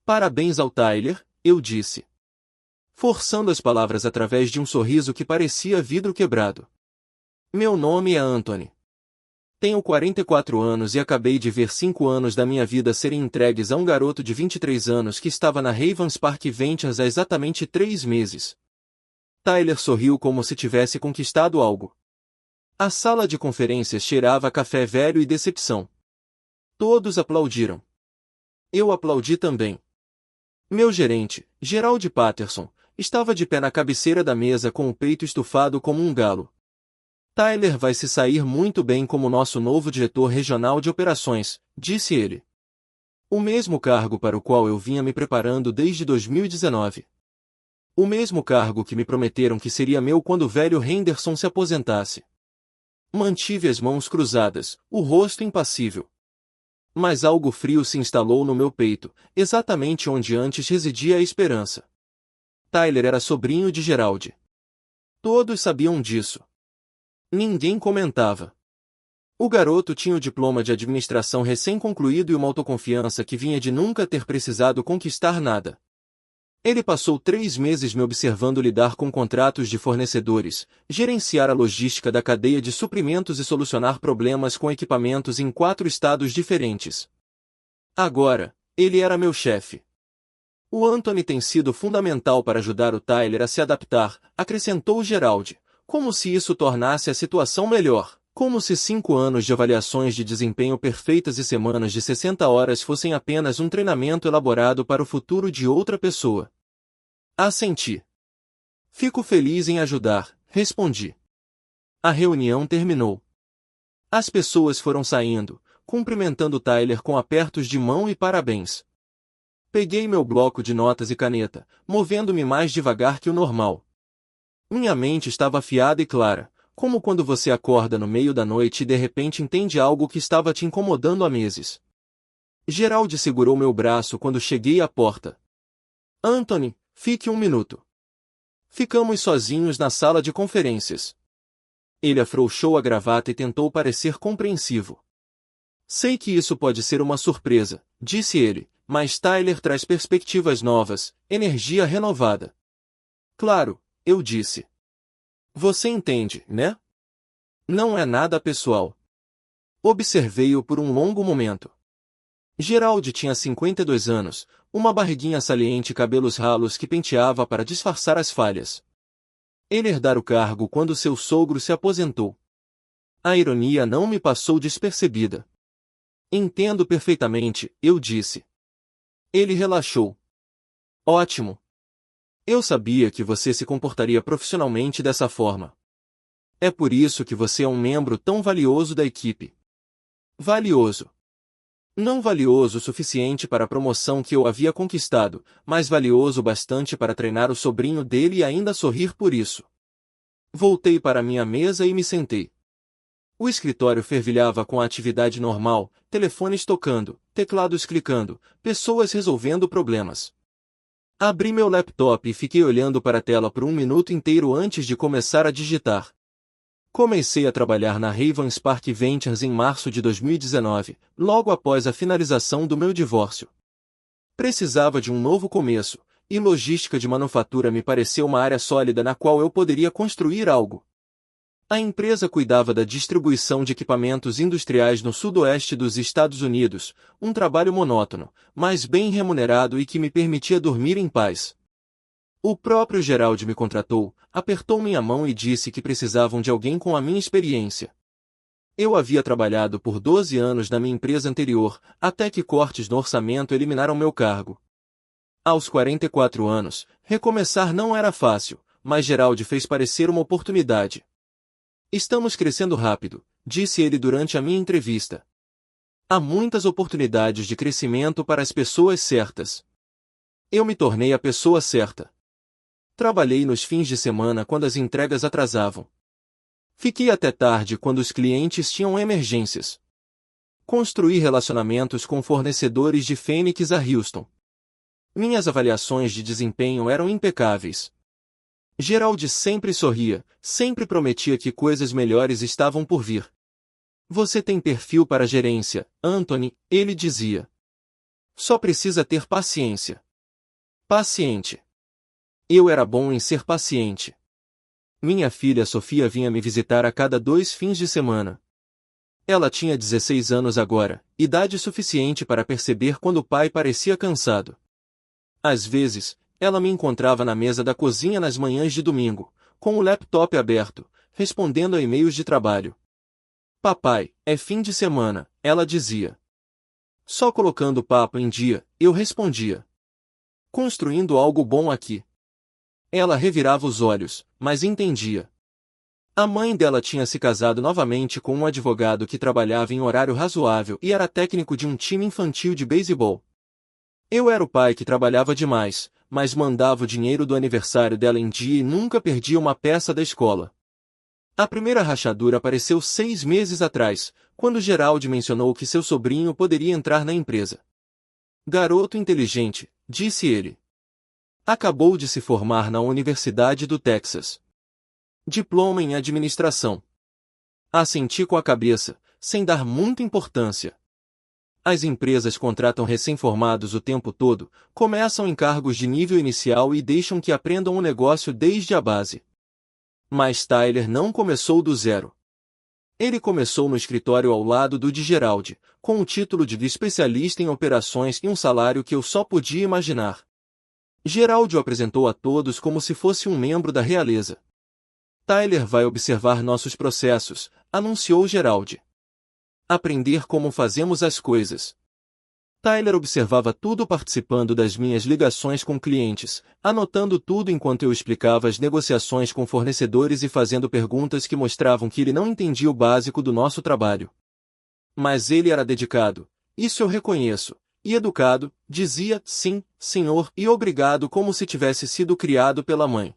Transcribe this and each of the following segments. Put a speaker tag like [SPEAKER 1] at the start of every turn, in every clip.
[SPEAKER 1] Parabéns ao Tyler, eu disse, forçando as palavras através de um sorriso que parecia vidro quebrado. Meu nome é Anthony. Tenho 44 anos e acabei de ver 5 anos da minha vida serem entregues a um garoto de 23 anos que estava na Ravens Park Ventures há exatamente 3 meses. Tyler sorriu como se tivesse conquistado algo. A sala de conferências cheirava a café velho e decepção. Todos aplaudiram. Eu aplaudi também. Meu gerente, Gerald Patterson, estava de pé na cabeceira da mesa com o peito estufado como um galo. Tyler vai se sair muito bem como nosso novo diretor regional de operações, disse ele. O mesmo cargo para o qual eu vinha me preparando desde 2019. O mesmo cargo que me prometeram que seria meu quando o velho Henderson se aposentasse. Mantive as mãos cruzadas, o rosto impassível. Mas algo frio se instalou no meu peito, exatamente onde antes residia a esperança. Tyler era sobrinho de Gerald. Todos sabiam disso. Ninguém comentava. O garoto tinha o diploma de administração recém-concluído e uma autoconfiança que vinha de nunca ter precisado conquistar nada. Ele passou 3 meses me observando lidar com contratos de fornecedores, gerenciar a logística da cadeia de suprimentos e solucionar problemas com equipamentos em 4 estados diferentes. Agora, ele era meu chefe. O Anthony tem sido fundamental para ajudar o Tyler a se adaptar, acrescentou Gerald, como se isso tornasse a situação melhor, como se 5 anos de avaliações de desempenho perfeitas e semanas de 60 horas fossem apenas um treinamento elaborado para o futuro de outra pessoa. Assenti. Fico feliz em ajudar, respondi. A reunião terminou. As pessoas foram saindo, cumprimentando Tyler com apertos de mão e parabéns. Peguei meu bloco de notas e caneta, movendo-me mais devagar que o normal. Minha mente estava afiada e clara, como quando você acorda no meio da noite e de repente entende algo que estava te incomodando há meses. Gerald segurou meu braço quando cheguei à porta. Anthony, fique 1 minuto. Ficamos sozinhos na sala de conferências. Ele afrouxou a gravata e tentou parecer compreensivo. Sei que isso pode ser uma surpresa, disse ele, mas Tyler traz perspectivas novas, energia renovada. Claro, eu disse. Você entende, né? Não é nada pessoal. Observei-o por um longo momento. Gerald tinha 52 anos, uma barriguinha saliente e cabelos ralos que penteava para disfarçar as falhas. Ele herdara o cargo quando seu sogro se aposentou. A ironia não me passou despercebida. Entendo perfeitamente, eu disse. Ele relaxou. Ótimo. Eu sabia que você se comportaria profissionalmente dessa forma. É por isso que você é um membro tão valioso da equipe. Valioso. Não valioso o suficiente para a promoção que eu havia conquistado, mas valioso bastante para treinar o sobrinho dele e ainda sorrir por isso. Voltei para minha mesa e me sentei. O escritório fervilhava com a atividade normal, telefones tocando, teclados clicando, pessoas resolvendo problemas. Abri meu laptop e fiquei olhando para a tela por 1 minuto inteiro antes de começar a digitar. Comecei a trabalhar na Ravens Park Ventures em março de 2019, logo após a finalização do meu divórcio. Precisava de um novo começo, e logística de manufatura me pareceu uma área sólida na qual eu poderia construir algo. A empresa cuidava da distribuição de equipamentos industriais no sudoeste dos Estados Unidos, um trabalho monótono, mas bem remunerado e que me permitia dormir em paz. O próprio Gerald me contratou, apertou minha mão e disse que precisavam de alguém com a minha experiência. Eu havia trabalhado por 12 anos na minha empresa anterior, até que cortes no orçamento eliminaram meu cargo. Aos 44 anos, recomeçar não era fácil, mas Gerald fez parecer uma oportunidade. Estamos crescendo rápido, disse ele durante a minha entrevista. Há muitas oportunidades de crescimento para as pessoas certas. Eu me tornei a pessoa certa. Trabalhei nos fins de semana quando as entregas atrasavam. Fiquei até tarde quando os clientes tinham emergências. Construí relacionamentos com fornecedores de Phoenix a Houston. Minhas avaliações de desempenho eram impecáveis. Gerald sempre sorria, sempre prometia que coisas melhores estavam por vir. Você tem perfil para gerência, Anthony, ele dizia. Só precisa ter paciência. Paciente. Eu era bom em ser paciente. Minha filha Sofia vinha me visitar a cada 2 fins de semana. Ela tinha 16 anos agora, idade suficiente para perceber quando o pai parecia cansado. Às vezes, ela me encontrava na mesa da cozinha nas manhãs de domingo, com o laptop aberto, respondendo a e-mails de trabalho. Papai, é fim de semana, ela dizia. Só colocando o papo em dia, eu respondia. Construindo algo bom aqui. Ela revirava os olhos, mas entendia. A mãe dela tinha se casado novamente com um advogado que trabalhava em horário razoável e era técnico de um time infantil de beisebol. Eu era o pai que trabalhava demais, mas mandava o dinheiro do aniversário dela em dia e nunca perdia uma peça da escola. A primeira rachadura apareceu 6 meses atrás, quando Geraldi mencionou que seu sobrinho poderia entrar na empresa. Garoto inteligente, disse ele. Acabou de se formar na Universidade do Texas. Diploma em administração. Assenti com a cabeça, sem dar muita importância. As empresas contratam recém-formados o tempo todo, começam em cargos de nível inicial e deixam que aprendam o negócio desde a base. Mas Tyler não começou do zero. Ele começou no escritório ao lado do de Geraldi, com o título de especialista em operações e um salário que eu só podia imaginar. Geraldi o apresentou a todos como se fosse um membro da realeza. Tyler vai observar nossos processos, anunciou Geraldi. Aprender como fazemos as coisas. Tyler observava tudo participando das minhas ligações com clientes, anotando tudo enquanto eu explicava as negociações com fornecedores e fazendo perguntas que mostravam que ele não entendia o básico do nosso trabalho. Mas ele era dedicado, isso eu reconheço, e educado, dizia sim, senhor e obrigado como se tivesse sido criado pela mãe.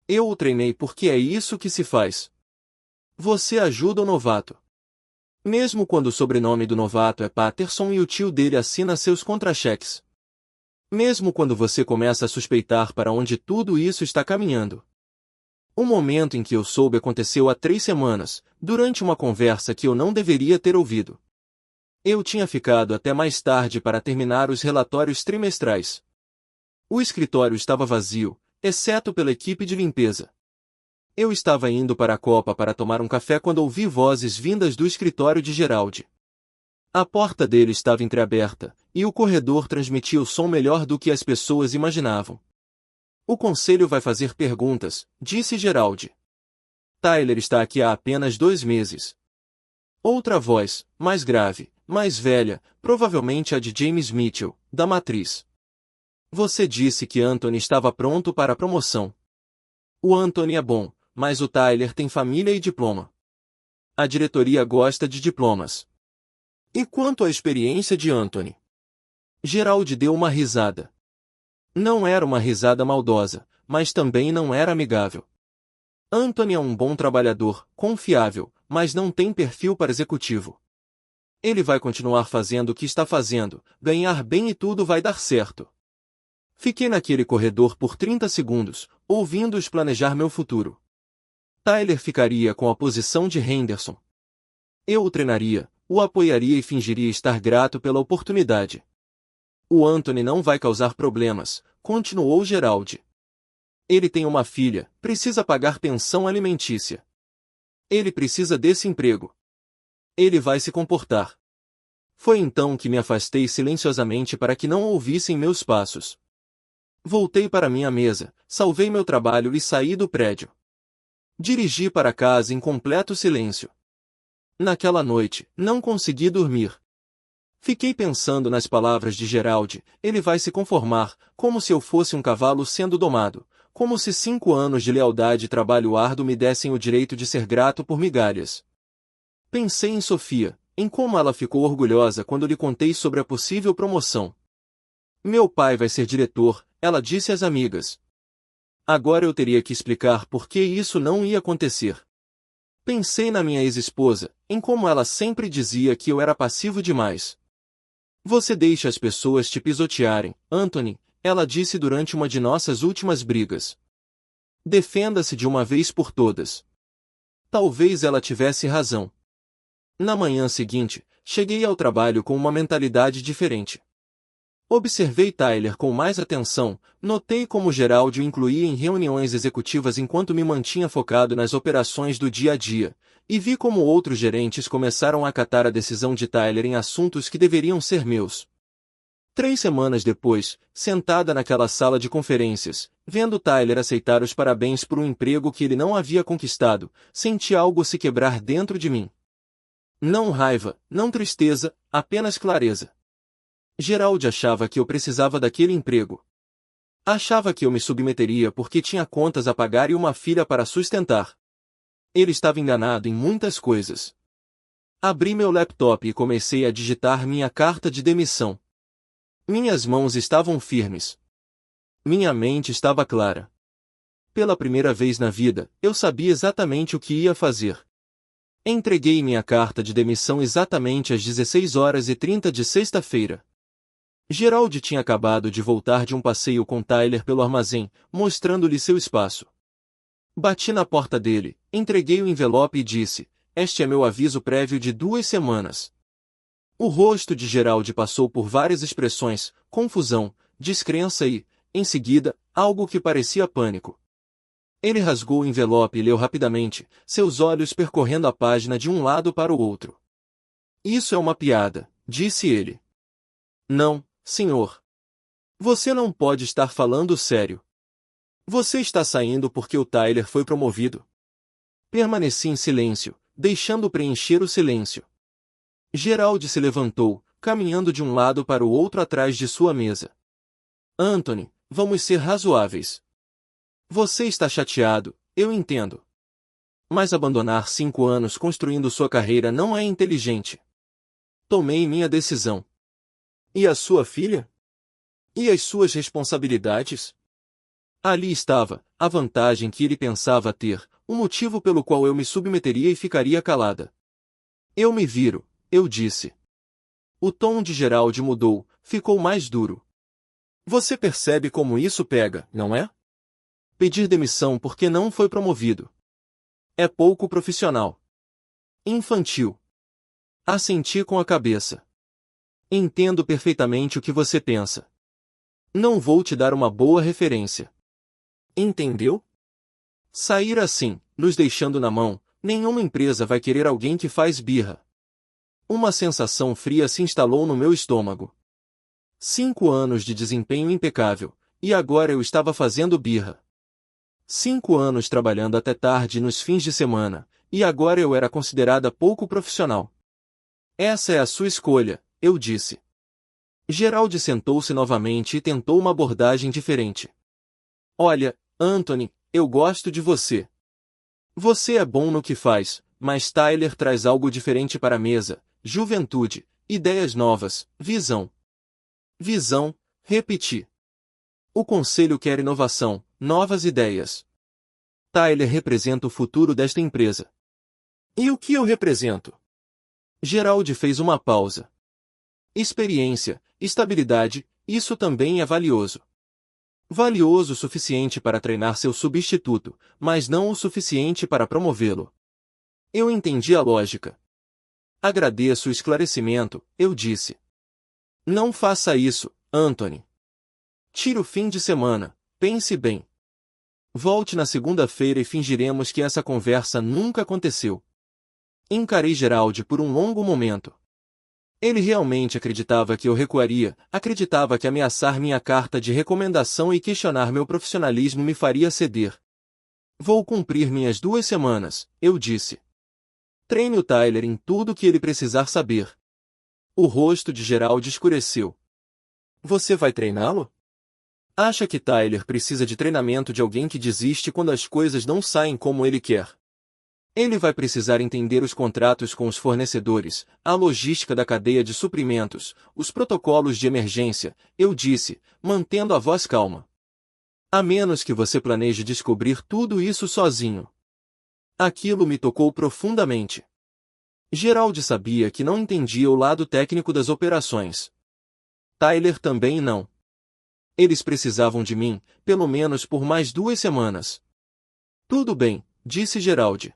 [SPEAKER 1] Eu o treinei porque é isso que se faz. Você ajuda o novato. Mesmo quando o sobrenome do novato é Patterson e o tio dele assina seus contra-cheques. Mesmo quando você começa a suspeitar para onde tudo isso está caminhando. O momento em que eu soube aconteceu há 3 semanas, durante uma conversa que eu não deveria ter ouvido. Eu tinha ficado até mais tarde para terminar os relatórios trimestrais. O escritório estava vazio, exceto pela equipe de limpeza. Eu estava indo para a copa para tomar um café quando ouvi vozes vindas do escritório de Geraldi. A porta dele estava entreaberta, e o corredor transmitia o som melhor do que as pessoas imaginavam. O conselho vai fazer perguntas, disse Geraldi. Tyler está aqui há apenas 2 meses. Outra voz, mais grave, mais velha, provavelmente a de James Mitchell, da Matriz. Você disse que Anthony estava pronto para a promoção. O Anthony é bom, mas o Tyler tem família e diploma. A diretoria gosta de diplomas. E quanto à experiência de Anthony? Geraldi deu uma risada. Não era uma risada maldosa, mas também não era amigável. Anthony é um bom trabalhador, confiável, mas não tem perfil para executivo. Ele vai continuar fazendo o que está fazendo, ganhar bem e tudo vai dar certo. Fiquei naquele corredor por 30 segundos, ouvindo-os planejar meu futuro. Tyler ficaria com a posição de Henderson. Eu o treinaria, o apoiaria e fingiria estar grato pela oportunidade. O Anthony não vai causar problemas, continuou Geraldi. Ele tem uma filha, precisa pagar pensão alimentícia. Ele precisa desse emprego. Ele vai se comportar. Foi então que me afastei silenciosamente para que não ouvissem meus passos. Voltei para minha mesa, salvei meu trabalho e saí do prédio. Dirigi para casa em completo silêncio. Naquela noite, não consegui dormir. Fiquei pensando nas palavras de Geraldi, ele vai se conformar, como se eu fosse um cavalo sendo domado, como se 5 anos de lealdade e trabalho árduo me dessem o direito de ser grato por migalhas. Pensei em Sofia, em como ela ficou orgulhosa quando lhe contei sobre a possível promoção. Meu pai vai ser diretor, ela disse às amigas. Agora eu teria que explicar por que isso não ia acontecer. Pensei na minha ex-esposa, em como ela sempre dizia que eu era passivo demais. Você deixa as pessoas te pisotearem, Anthony, ela disse durante uma de nossas últimas brigas. Defenda-se de uma vez por todas. Talvez ela tivesse razão. Na manhã seguinte, cheguei ao trabalho com uma mentalidade diferente. Observei Tyler com mais atenção, notei como Gerald o incluía em reuniões executivas enquanto me mantinha focado nas operações do dia a dia, e vi como outros gerentes começaram a acatar a decisão de Tyler em assuntos que deveriam ser meus. 3 semanas depois, sentada naquela sala de conferências, vendo Tyler aceitar os parabéns por um emprego que ele não havia conquistado, senti algo se quebrar dentro de mim. Não raiva, não tristeza, apenas clareza. Gerald achava que eu precisava daquele emprego. Achava que eu me submeteria porque tinha contas a pagar e uma filha para sustentar. Ele estava enganado em muitas coisas. Abri meu laptop e comecei a digitar minha carta de demissão. Minhas mãos estavam firmes. Minha mente estava clara. Pela primeira vez na vida, eu sabia exatamente o que ia fazer. Entreguei minha carta de demissão exatamente às 16h30 de sexta-feira. Gerald tinha acabado de voltar de um passeio com Tyler pelo armazém, mostrando-lhe seu espaço. Bati na porta dele, entreguei o envelope e disse: "Este é meu aviso prévio de 2 semanas." O rosto de Gerald passou por várias expressões: confusão, descrença e, em seguida, algo que parecia pânico. Ele rasgou o envelope e leu rapidamente, seus olhos percorrendo a página de um lado para o outro. "Isso é uma piada", disse ele. "Não, senhor. Você não pode estar falando sério. Você está saindo porque o Tyler foi promovido." Permaneci em silêncio, deixando preencher o silêncio. Gerald se levantou, caminhando de um lado para o outro atrás de sua mesa. "Anthony, vamos ser razoáveis. Você está chateado, eu entendo. Mas abandonar 5 anos construindo sua carreira não é inteligente. Tomei minha decisão." "E a sua filha? E as suas responsabilidades?" Ali estava, a vantagem que ele pensava ter, o motivo pelo qual eu me submeteria e ficaria calada. "Eu me viro", eu disse. O tom de Gerald mudou, ficou mais duro. "Você percebe como isso pega, não é? Pedir demissão porque não foi promovido. É pouco profissional. Infantil." Assenti com a cabeça. "Entendo perfeitamente o que você pensa. Não vou te dar uma boa referência. Entendeu? Sair assim, nos deixando na mão, nenhuma empresa vai querer alguém que faz birra." Uma sensação fria se instalou no meu estômago. 5 anos de desempenho impecável, e agora eu estava fazendo birra. 5 anos trabalhando até tarde nos fins de semana, e agora eu era considerada pouco profissional. "Essa é a sua escolha", eu disse. Gerald sentou-se novamente e tentou uma abordagem diferente. "Olha, Anthony, eu gosto de você. Você é bom no que faz, mas Tyler traz algo diferente para a mesa: juventude, ideias novas, visão." "Visão", repeti. "O conselho quer inovação, novas ideias. Tyler representa o futuro desta empresa." "E o que eu represento?" Gerald fez uma pausa. "Experiência, estabilidade, isso também é valioso. Valioso o suficiente para treinar seu substituto, mas não o suficiente para promovê-lo." Eu entendi a lógica. "Agradeço o esclarecimento", eu disse. "Não faça isso, Anthony. Tire o fim de semana, pense bem. Volte na segunda-feira e fingiremos que essa conversa nunca aconteceu." Encarei Gerald por um longo momento. Ele realmente acreditava que eu recuaria, acreditava que ameaçar minha carta de recomendação e questionar meu profissionalismo me faria ceder. "Vou cumprir minhas 2 semanas", eu disse. "Treine o Tyler em tudo o que ele precisar saber." O rosto de Gerald escureceu. "Você vai treiná-lo? Acha que Tyler precisa de treinamento de alguém que desiste quando as coisas não saem como ele quer? Ele vai precisar entender os contratos com os fornecedores, a logística da cadeia de suprimentos, os protocolos de emergência", eu disse, mantendo a voz calma. "A menos que você planeje descobrir tudo isso sozinho." Aquilo me tocou profundamente. Gerald sabia que não entendia o lado técnico das operações. Tyler também não. Eles precisavam de mim, pelo menos por mais 2 semanas. "Tudo bem", disse Gerald.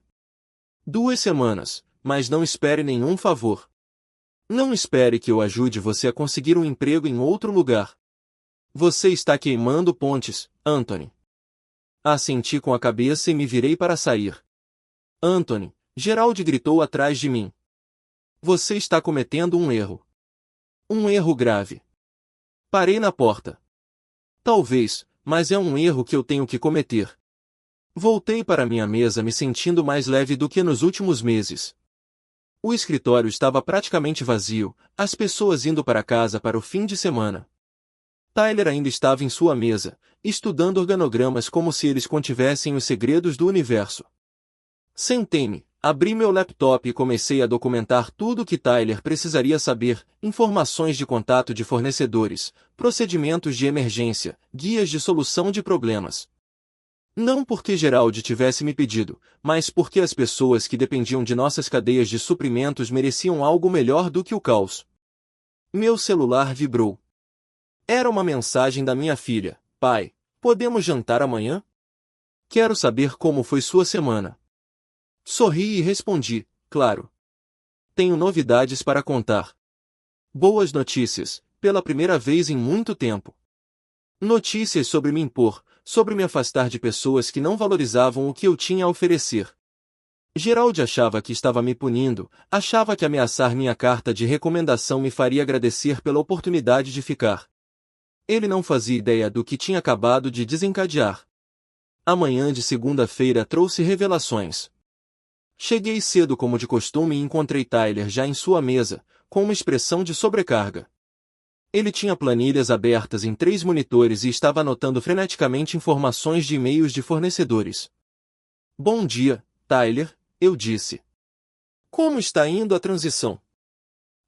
[SPEAKER 1] 2 semanas, mas não espere nenhum favor. Não espere que eu ajude você a conseguir um emprego em outro lugar. Você está queimando pontes, Anthony. Assenti com a cabeça e me virei para sair. Anthony, Gerald gritou atrás de mim. Você está cometendo um erro. Um erro grave. Parei na porta. Talvez, mas é um erro que eu tenho que cometer. Voltei para minha mesa me sentindo mais leve do que nos últimos meses. O escritório estava praticamente vazio, as pessoas indo para casa para o fim de semana. Tyler ainda estava em sua mesa, estudando organogramas como se eles contivessem os segredos do universo. Sentei-me, abri meu laptop e comecei a documentar tudo o que Tyler precisaria saber, informações de contato de fornecedores, procedimentos de emergência, guias de solução de problemas. Não porque Gerald tivesse me pedido, mas porque as pessoas que dependiam de nossas cadeias de suprimentos mereciam algo melhor do que o caos. Meu celular vibrou. Era uma mensagem da minha filha. Pai, podemos jantar amanhã? Quero saber como foi sua semana. Sorri e respondi, claro. Tenho novidades para contar. Boas notícias, pela primeira vez em muito tempo. Notícias sobre me impor, sobre me afastar de pessoas que não valorizavam o que eu tinha a oferecer. Gerald achava que estava me punindo, achava que ameaçar minha carta de recomendação me faria agradecer pela oportunidade de ficar. Ele não fazia ideia do que tinha acabado de desencadear. A manhã de segunda-feira trouxe revelações. Cheguei cedo como de costume e encontrei Tyler já em sua mesa, com uma expressão de sobrecarga. Ele tinha planilhas abertas em 3 monitores e estava anotando freneticamente informações de e-mails de fornecedores. Bom dia, Tyler, eu disse. Como está indo a transição?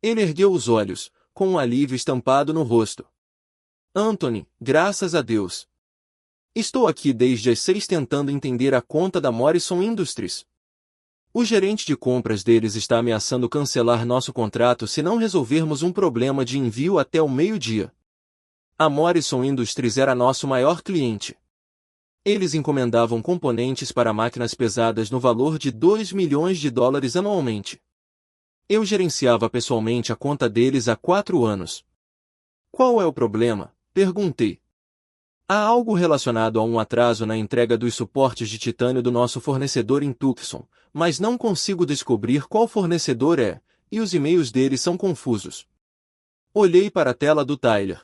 [SPEAKER 1] Ele ergueu os olhos, com um alívio estampado no rosto. Anthony, graças a Deus. Estou aqui desde as 6 tentando entender a conta da Morrison Industries. O gerente de compras deles está ameaçando cancelar nosso contrato se não resolvermos um problema de envio até o meio-dia. A Morrison Industries era nosso maior cliente. Eles encomendavam componentes para máquinas pesadas no valor de $2 milhões anualmente. Eu gerenciava pessoalmente a conta deles há 4 anos. Qual é o problema? Perguntei. Há algo relacionado a um atraso na entrega dos suportes de titânio do nosso fornecedor em Tucson, mas não consigo descobrir qual fornecedor é, e os e-mails deles são confusos. Olhei para a tela do Tyler.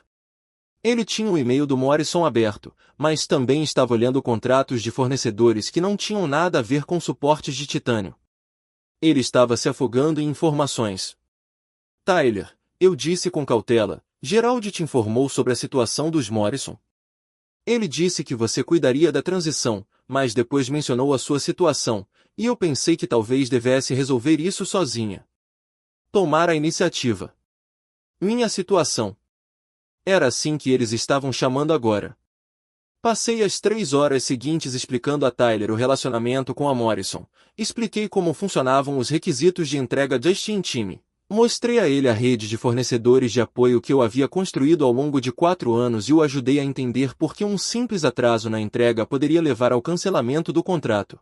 [SPEAKER 1] Ele tinha o e-mail do Morrison aberto, mas também estava olhando contratos de fornecedores que não tinham nada a ver com suportes de titânio. Ele estava se afogando em informações. Tyler, eu disse com cautela, Gerald te informou sobre a situação dos Morrison? Ele disse que você cuidaria da transição, mas depois mencionou a sua situação, e eu pensei que talvez devesse resolver isso sozinha. Tomar a iniciativa. Minha situação. Era assim que eles estavam chamando agora. Passei as 3 horas seguintes explicando a Tyler o relacionamento com a Morrison, expliquei como funcionavam os requisitos de entrega Just in Time. Mostrei a ele a rede de fornecedores de apoio que eu havia construído ao longo de 4 anos e o ajudei a entender por que um simples atraso na entrega poderia levar ao cancelamento do contrato.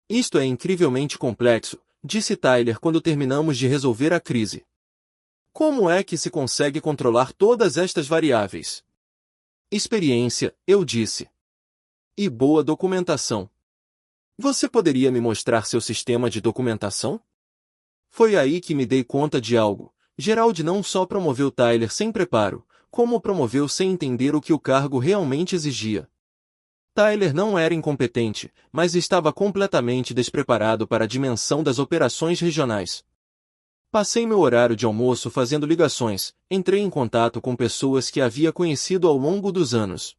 [SPEAKER 1] Isto é incrivelmente complexo, disse Tyler quando terminamos de resolver a crise. Como é que se consegue controlar todas estas variáveis? Experiência, eu disse. E boa documentação. Você poderia me mostrar seu sistema de documentação? Foi aí que me dei conta de algo. Gerald não só promoveu Tyler sem preparo, como o promoveu sem entender o que o cargo realmente exigia. Tyler não era incompetente, mas estava completamente despreparado para a dimensão das operações regionais. Passei meu horário de almoço fazendo ligações, entrei em contato com pessoas que havia conhecido ao longo dos anos.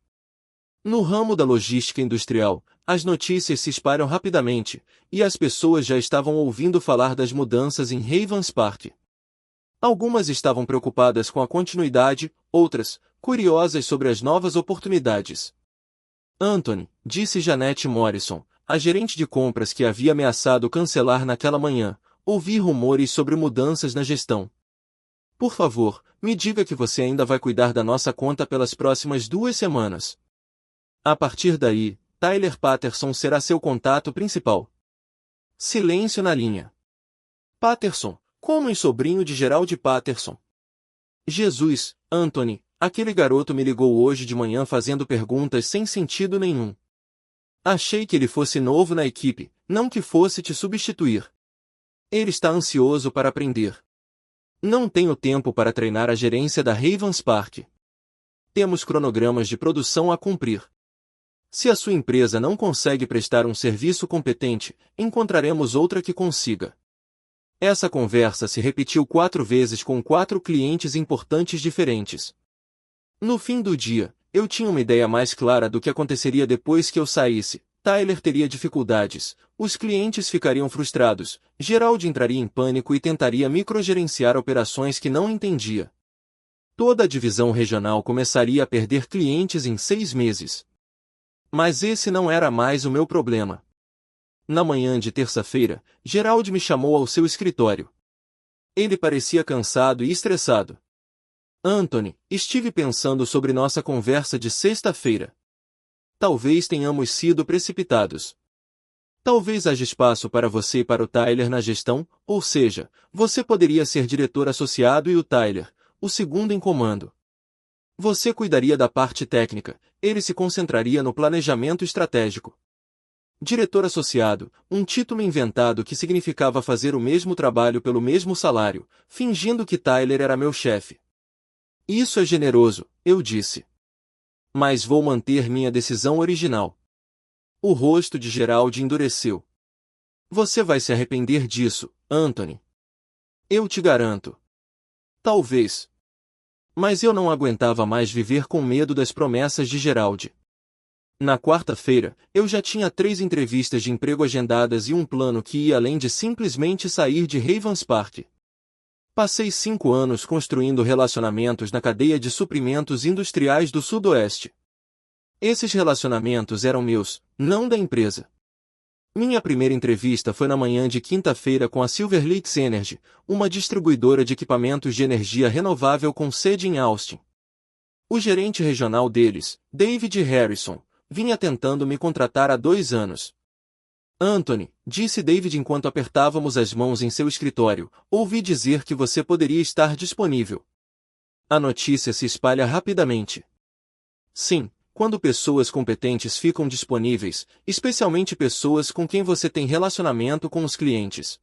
[SPEAKER 1] No ramo da logística industrial, as notícias se espalham rapidamente, e as pessoas já estavam ouvindo falar das mudanças em Havens Park. Algumas estavam preocupadas com a continuidade, outras, curiosas sobre as novas oportunidades. Anthony, disse Janete Morrison, a gerente de compras que havia ameaçado cancelar naquela manhã, ouvi rumores sobre mudanças na gestão. Por favor, me diga que você ainda vai cuidar da nossa conta pelas próximas 2 semanas. A partir daí, Tyler Patterson será seu contato principal. Silêncio na linha. Patterson, Como em sobrinho de Gerald Patterson. Jesus, Anthony, aquele garoto me ligou hoje de manhã fazendo perguntas sem sentido nenhum. Achei que ele fosse novo na equipe, não que fosse te substituir. Ele está ansioso para aprender. Não tenho tempo para treinar a gerência da Ravens Park. Temos cronogramas de produção a cumprir. Se a sua empresa não consegue prestar um serviço competente, encontraremos outra que consiga. Essa conversa se repetiu 4 vezes com 4 clientes importantes diferentes. No fim do dia, eu tinha uma ideia mais clara do que aconteceria depois que eu saísse. Tyler teria dificuldades, os clientes ficariam frustrados, Gerald entraria em pânico e tentaria microgerenciar operações que não entendia. Toda a divisão regional começaria a perder clientes em 6 meses. Mas esse não era mais o meu problema. Na manhã de terça-feira, Gerald me chamou ao seu escritório. Ele parecia cansado e estressado. Anthony, estive pensando sobre nossa conversa de sexta-feira. Talvez tenhamos sido precipitados. Talvez haja espaço para você e para o Tyler na gestão, ou seja, você poderia ser diretor associado e o Tyler, o segundo em comando. Você cuidaria da parte técnica, ele se concentraria no planejamento estratégico. Diretor associado, um título inventado que significava fazer o mesmo trabalho pelo mesmo salário, fingindo que Tyler era meu chefe. Isso é generoso, eu disse. Mas vou manter minha decisão original. O rosto de Gerald endureceu. Você vai se arrepender disso, Anthony. Eu te garanto. Talvez. Mas eu não aguentava mais viver com medo das promessas de Gerald. Na quarta-feira, eu já tinha 3 entrevistas de emprego agendadas e um plano que ia além de simplesmente sair de Ravens Park. Passei 5 anos construindo relacionamentos na cadeia de suprimentos industriais do Sudoeste. Esses relacionamentos eram meus, não da empresa. Minha primeira entrevista foi na manhã de quinta-feira com a Silver Lakes Energy, uma distribuidora de equipamentos de energia renovável com sede em Austin. O gerente regional deles, David Harrison, vinha tentando me contratar há 2 anos. Anthony, disse David enquanto apertávamos as mãos em seu escritório, ouvi dizer que você poderia estar disponível. A notícia se espalha rapidamente. Sim. Quando pessoas competentes ficam disponíveis, especialmente pessoas com quem você tem relacionamento com os clientes.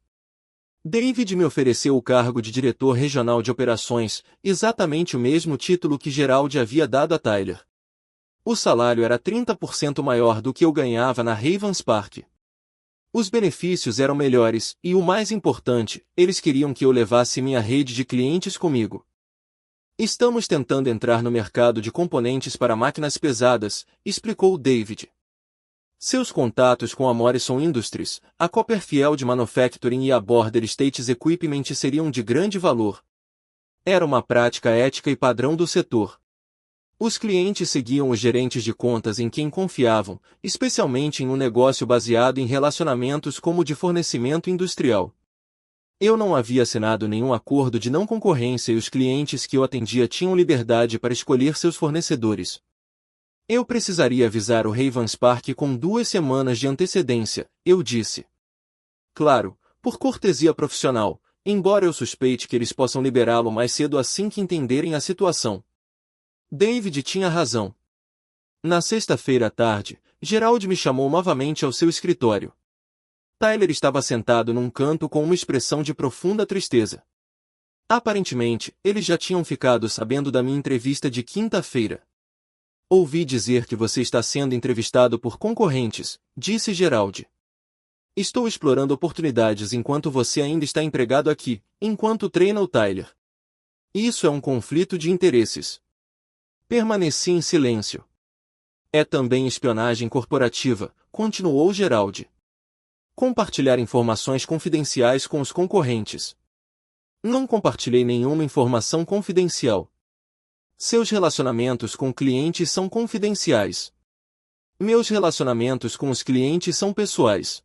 [SPEAKER 1] David me ofereceu o cargo de diretor regional de operações, exatamente o mesmo título que Gerald havia dado a Tyler. O salário era 30% maior do que eu ganhava na Ravens Park. Os benefícios eram melhores, e o mais importante, eles queriam que eu levasse minha rede de clientes comigo. Estamos tentando entrar no mercado de componentes para máquinas pesadas, explicou David. Seus contatos com a Morrison Industries, a Copperfield Manufacturing e a Border States Equipment seriam de grande valor. Era uma prática ética e padrão do setor. Os clientes seguiam os gerentes de contas em quem confiavam, especialmente em um negócio baseado em relacionamentos como o de fornecimento industrial. Eu não havia assinado nenhum acordo de não concorrência e os clientes que eu atendia tinham liberdade para escolher seus fornecedores. Eu precisaria avisar o Ravens Park com 2 semanas de antecedência, eu disse. Claro, por cortesia profissional, embora eu suspeite que eles possam liberá-lo mais cedo assim que entenderem a situação. David tinha razão. Na sexta-feira à tarde, Gerald me chamou novamente ao seu escritório. Tyler estava sentado num canto com uma expressão de profunda tristeza. Aparentemente, eles já tinham ficado sabendo da minha entrevista de quinta-feira. Ouvi dizer que você está sendo entrevistado por concorrentes, disse Gerald. Estou explorando oportunidades enquanto você ainda está empregado aqui, enquanto treina o Tyler. Isso é um conflito de interesses. Permaneci em silêncio. É também espionagem corporativa, continuou Gerald. Compartilhar informações confidenciais com os concorrentes. Não compartilhei nenhuma informação confidencial. Seus relacionamentos com clientes são confidenciais. Meus relacionamentos com os clientes são pessoais.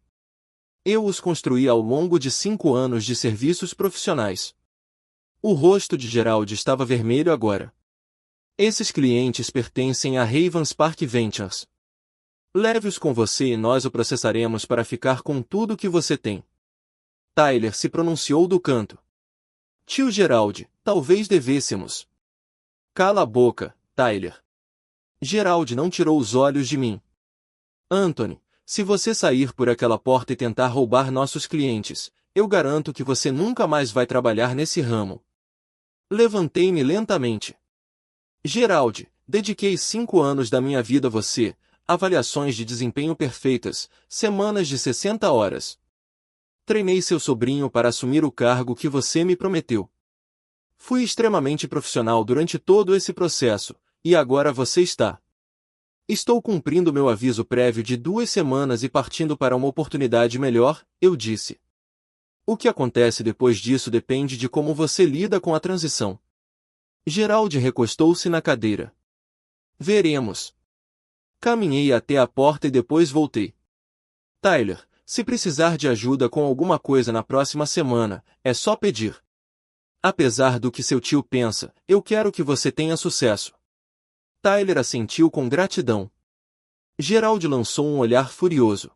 [SPEAKER 1] Eu os construí ao longo de 5 anos de serviços profissionais. O rosto de Gerald estava vermelho agora. Esses clientes pertencem à Ravens Park Ventures. Leve-os com você e nós o processaremos para ficar com tudo que você tem. Tyler se pronunciou do canto. Tio Gerald, talvez devêssemos. Cala a boca, Tyler. Gerald não tirou os olhos de mim. Anthony, se você sair por aquela porta e tentar roubar nossos clientes, eu garanto que você nunca mais vai trabalhar nesse ramo. Levantei-me lentamente. Gerald, dediquei 5 anos da minha vida a você, avaliações de desempenho perfeitas, semanas de 60 horas. Treinei seu sobrinho para assumir o cargo que você me prometeu. Fui extremamente profissional durante todo esse processo, e agora você está. Estou cumprindo meu aviso prévio de 2 semanas e partindo para uma oportunidade melhor, eu disse. O que acontece depois disso depende de como você lida com a transição. Gerald recostou-se na cadeira. Veremos. Caminhei até a porta e depois voltei. Tyler, se precisar de ajuda com alguma coisa na próxima semana, é só pedir. Apesar do que seu tio pensa, eu quero que você tenha sucesso. Tyler assentiu com gratidão. Gerald lançou um olhar furioso.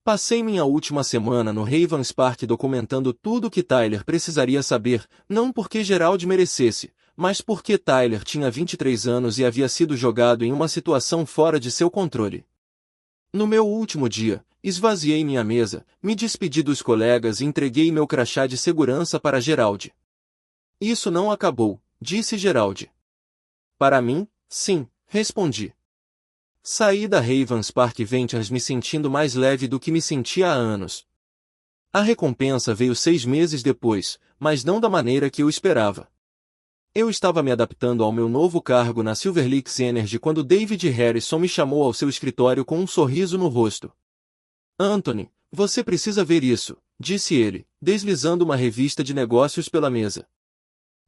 [SPEAKER 1] Passei minha última semana no Ravens Park documentando tudo o que Tyler precisaria saber, não porque Gerald merecesse, mas porque Tyler tinha 23 anos e havia sido jogado em uma situação fora de seu controle. No meu último dia, esvaziei minha mesa, me despedi dos colegas e entreguei meu crachá de segurança para Gerald. Isso não acabou, disse Gerald. Para mim, sim, respondi. Saí da Ravens Park Ventures me sentindo mais leve do que me sentia há anos. A recompensa veio 6 meses depois, mas não da maneira que eu esperava. Eu estava me adaptando ao meu novo cargo na Silver Lakes Energy quando David Harrison me chamou ao seu escritório com um sorriso no rosto. Anthony, você precisa ver isso, disse ele, deslizando uma revista de negócios pela mesa.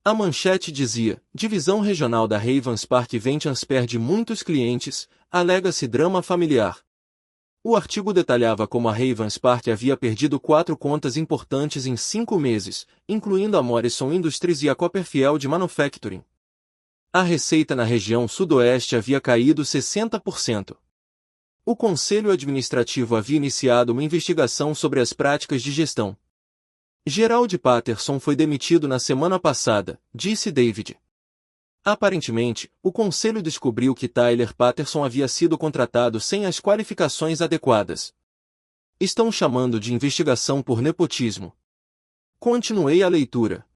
[SPEAKER 1] A manchete dizia, Divisão Regional da Ravens Park Ventures perde muitos clientes, alega-se drama familiar. O artigo detalhava como a Ravens Park havia perdido 4 contas importantes em 5 meses, incluindo a Morrison Industries e a Copperfield Manufacturing. A receita na região sudoeste havia caído 60%. O Conselho Administrativo havia iniciado uma investigação sobre as práticas de gestão. Gerald Patterson foi demitido na semana passada, disse David. Aparentemente, o conselho descobriu que Tyler Patterson havia sido contratado sem as qualificações adequadas. Estão chamando de investigação por nepotismo. Continuei a leitura.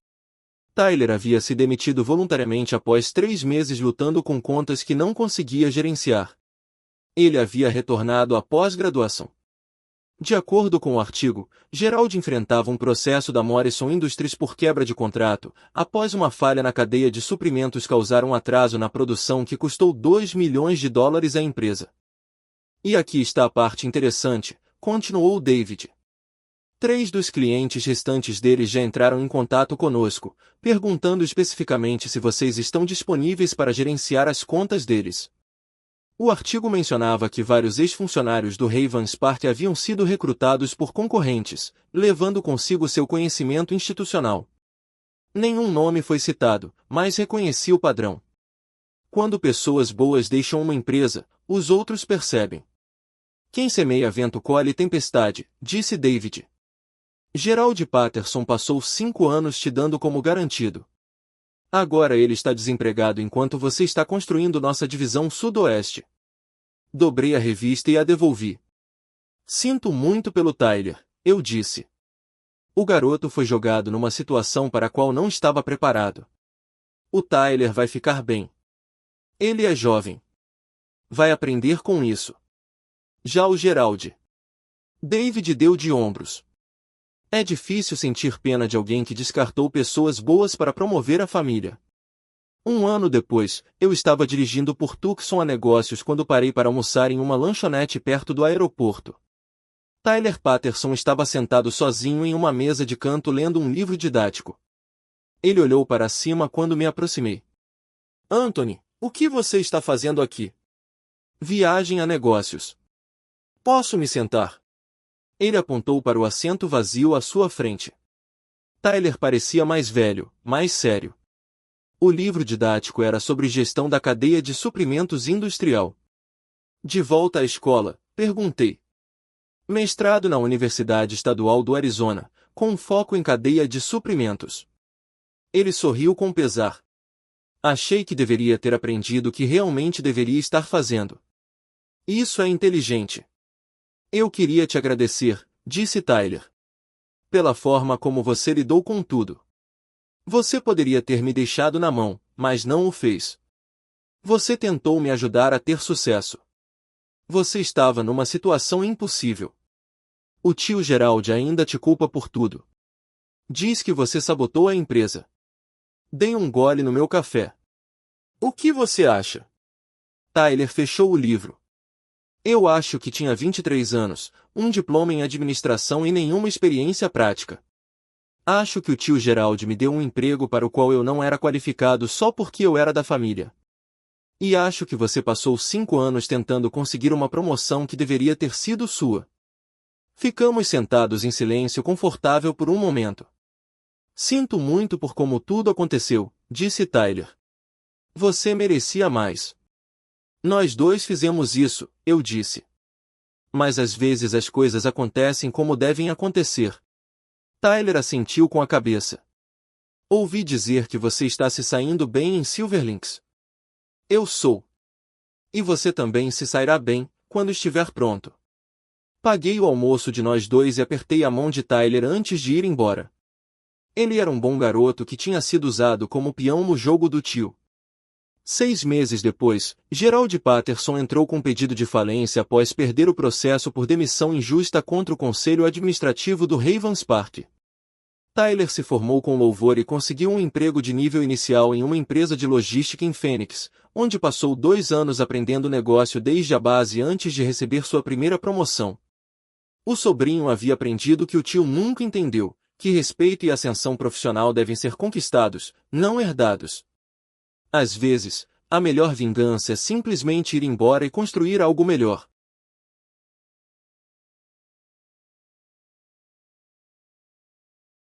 [SPEAKER 1] Tyler havia se demitido voluntariamente após 3 meses lutando com contas que não conseguia gerenciar. Ele havia retornado à pós-graduação. De acordo com o artigo, Gerald enfrentava um processo da Morrison Industries por quebra de contrato, após uma falha na cadeia de suprimentos causar um atraso na produção que custou $2 milhões à empresa. E aqui está a parte interessante, continuou David. 3 dos clientes restantes deles já entraram em contato conosco, perguntando especificamente se vocês estão disponíveis para gerenciar as contas deles. O artigo mencionava que vários ex-funcionários do Ravens Park haviam sido recrutados por concorrentes, levando consigo seu conhecimento institucional. Nenhum nome foi citado, mas reconheci o padrão. Quando pessoas boas deixam uma empresa, os outros percebem. Quem semeia vento colhe tempestade, disse David. Gerald Patterson passou 5 anos te dando como garantido. Agora ele está desempregado enquanto você está construindo nossa divisão sudoeste. Dobrei a revista e a devolvi. Sinto muito pelo Tyler, eu disse. O garoto foi jogado numa situação para a qual não estava preparado. O Tyler vai ficar bem. Ele é jovem. Vai aprender com isso. Já o Gerald. David deu de ombros. É difícil sentir pena de alguém que descartou pessoas boas para promover a família. 1 ano depois, eu estava dirigindo por Tucson a negócios quando parei para almoçar em uma lanchonete perto do aeroporto. Tyler Patterson estava sentado sozinho em uma mesa de canto lendo um livro didático. Ele olhou para cima quando me aproximei. Anthony, o que você está fazendo aqui? Viagem a negócios. Posso me sentar? Ele apontou para o assento vazio à sua frente. Tyler parecia mais velho, mais sério. O livro didático era sobre gestão da cadeia de suprimentos industrial. De volta à escola, perguntei. Mestrado na Universidade Estadual do Arizona, com foco em cadeia de suprimentos. Ele sorriu com pesar. Achei que deveria ter aprendido o que realmente deveria estar fazendo. Isso é inteligente. Eu queria te agradecer, disse Tyler, pela forma como você lidou com tudo. Você poderia ter me deixado na mão, mas não o fez. Você tentou me ajudar a ter sucesso. Você estava numa situação impossível. O tio Gerald ainda te culpa por tudo. Diz que você sabotou a empresa. Dei um gole no meu café. O que você acha? Tyler fechou o livro. Eu acho que tinha 23 anos, um diploma em administração e nenhuma experiência prática. Acho que o tio Gerald me deu um emprego para o qual eu não era qualificado só porque eu era da família. E acho que você passou 5 anos tentando conseguir uma promoção que deveria ter sido sua. Ficamos sentados em silêncio confortável por um momento. Sinto muito por como tudo aconteceu, disse Tyler. Você merecia mais. Nós dois fizemos isso, eu disse. Mas às vezes as coisas acontecem como devem acontecer. Tyler assentiu com a cabeça. Ouvi dizer que você está se saindo bem em Silverlinks. Eu sou. E você também se sairá bem, quando estiver pronto. Paguei o almoço de nós dois e apertei a mão de Tyler antes de ir embora. Ele era um bom garoto que tinha sido usado como peão no jogo do tio. 6 meses depois, Gerald Patterson entrou com pedido de falência após perder o processo por demissão injusta contra o conselho administrativo do Ravens Park. Tyler se formou com louvor e conseguiu um emprego de nível inicial em uma empresa de logística em Phoenix, onde passou 2 anos aprendendo o negócio desde a base antes de receber sua primeira promoção. O sobrinho havia aprendido que o tio nunca entendeu, que respeito e ascensão profissional devem ser conquistados, não herdados. Às vezes, a melhor vingança é simplesmente ir embora e construir algo melhor.